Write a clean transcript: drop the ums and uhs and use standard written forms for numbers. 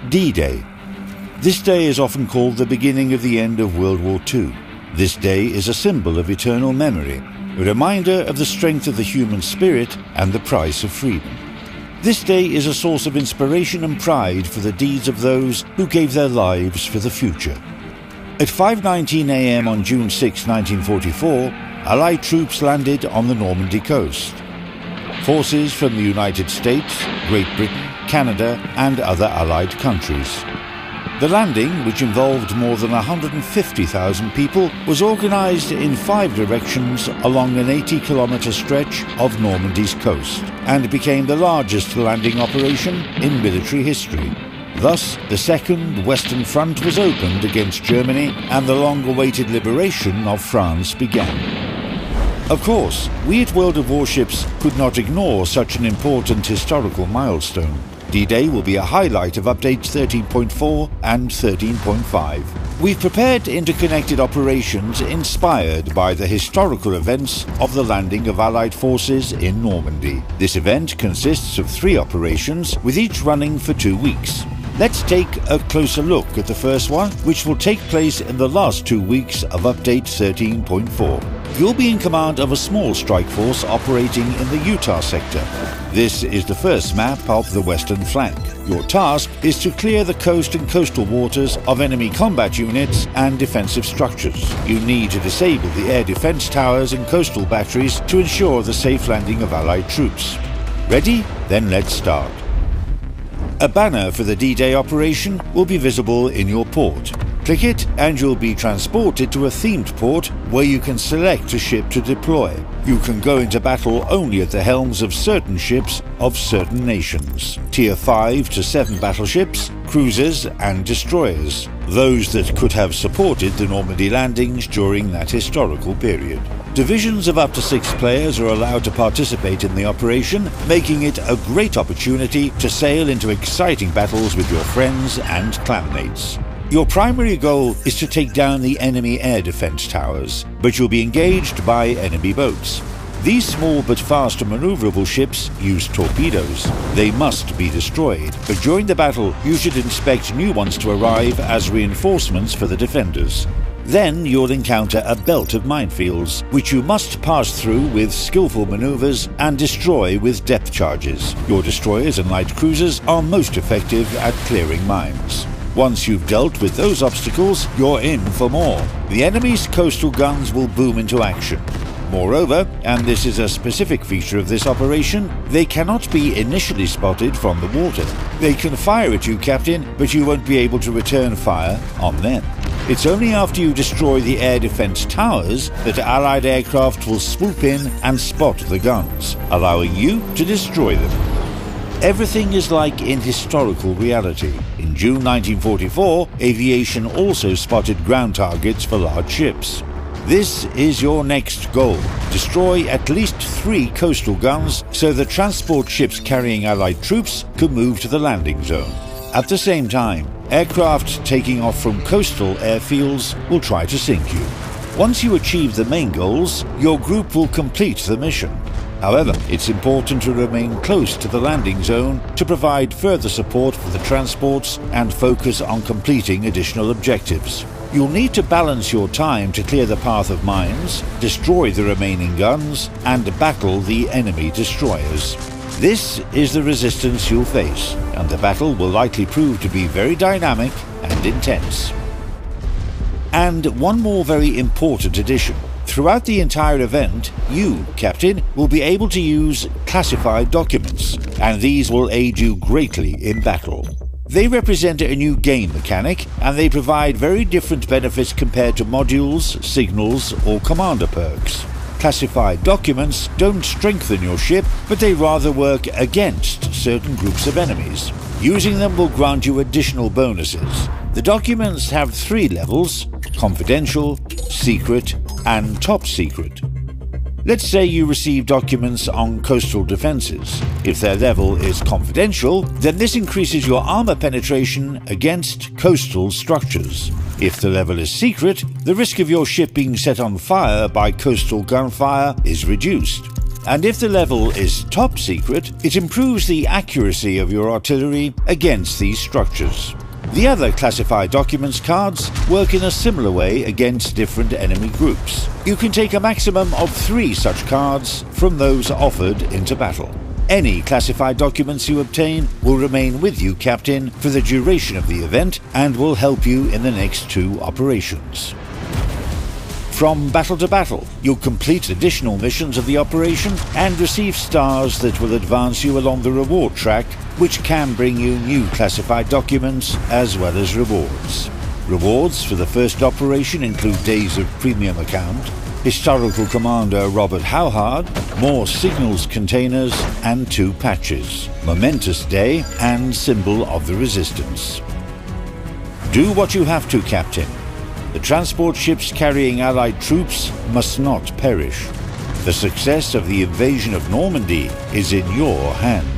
D-Day. This day is often called the beginning of the end of World War II. This day is a symbol of eternal memory, a reminder of the strength of the human spirit and the price of freedom. This day is a source of inspiration and pride for the deeds of those who gave their lives for the future. At 5:19 a.m. on June 6, 1944, Allied troops landed on the Normandy coast. Forces from the United States, Great Britain, Canada, and other Allied countries. The landing, which involved more than 150,000 people, was organized in 5 directions along an 80-kilometer stretch of Normandy's coast and became the largest landing operation in military history. Thus, the Second Western Front was opened against Germany and the long-awaited liberation of France began. Of course, we at World of Warships could not ignore such an important historical milestone. D-Day will be a highlight of updates 13.4 and 13.5. We've prepared interconnected operations inspired by the historical events of the landing of Allied forces in Normandy. This event consists of 3 operations, with each running for 2 weeks. Let's take a closer look at the first one, which will take place in the last 2 weeks of update 13.4. You'll be in command of a small strike force operating in the Utah sector. This is the first map of the western flank. Your task is to clear the coast and coastal waters of enemy combat units and defensive structures. You need to disable the air defense towers and coastal batteries to ensure the safe landing of Allied troops. Ready? Then let's start. A banner for the D-Day operation will be visible in your port. Click it and you'll be transported to a themed port where you can select a ship to deploy. You can go into battle only at the helms of certain ships of certain nations. Tier 5 to 7 battleships, cruisers and destroyers. Those that could have supported the Normandy landings during that historical period. Divisions of up to 6 players are allowed to participate in the operation, making it a great opportunity to sail into exciting battles with your friends and clanmates. Your primary goal is to take down the enemy air defense towers, but you'll be engaged by enemy boats. These small but fast and maneuverable ships use torpedoes. They must be destroyed, but during the battle you should inspect new ones to arrive as reinforcements for the defenders. Then you'll encounter a belt of minefields, which you must pass through with skillful maneuvers and destroy with depth charges. Your destroyers and light cruisers are most effective at clearing mines. Once you've dealt with those obstacles, you're in for more. The enemy's coastal guns will boom into action. Moreover, and this is a specific feature of this operation, they cannot be initially spotted from the water. They can fire at you, Captain, but you won't be able to return fire on them. It's only after you destroy the air defense towers that Allied aircraft will swoop in and spot the guns, allowing you to destroy them. Everything is like in historical reality. In June 1944, aviation also spotted ground targets for large ships. This is your next goal. Destroy at least 3 coastal guns so the transport ships carrying Allied troops can move to the landing zone. At the same time, aircraft taking off from coastal airfields will try to sink you. Once you achieve the main goals, your group will complete the mission. However, it's important to remain close to the landing zone to provide further support for the transports and focus on completing additional objectives. You'll need to balance your time to clear the path of mines, destroy the remaining guns, and battle the enemy destroyers. This is the resistance you'll face, and the battle will likely prove to be very dynamic and intense. And one more very important addition. Throughout the entire event, you, Captain, will be able to use classified documents, and these will aid you greatly in battle. They represent a new game mechanic, and they provide very different benefits compared to modules, signals, or commander perks. Classified documents don't strengthen your ship, but they rather work against certain groups of enemies. Using them will grant you additional bonuses. The documents have 3 levels: confidential, secret, and top secret. Let's say you receive documents on coastal defenses. If their level is confidential, then this increases your armor penetration against coastal structures. If the level is secret, the risk of your ship being set on fire by coastal gunfire is reduced. And if the level is top secret, it improves the accuracy of your artillery against these structures. The other classified documents cards work in a similar way against different enemy groups. You can take a maximum of 3 such cards from those offered into battle. Any classified documents you obtain will remain with you, Captain, for the duration of the event and will help you in the next 2 operations. From battle to battle, you'll complete additional missions of the operation and receive stars that will advance you along the reward track, which can bring you new classified documents as well as rewards. Rewards for the first operation include days of premium account, historical commander Robert Howhard, more signals containers and 2 patches, momentous day and symbol of the resistance. Do what you have to, Captain. The transport ships carrying Allied troops must not perish. The success of the invasion of Normandy is in your hands.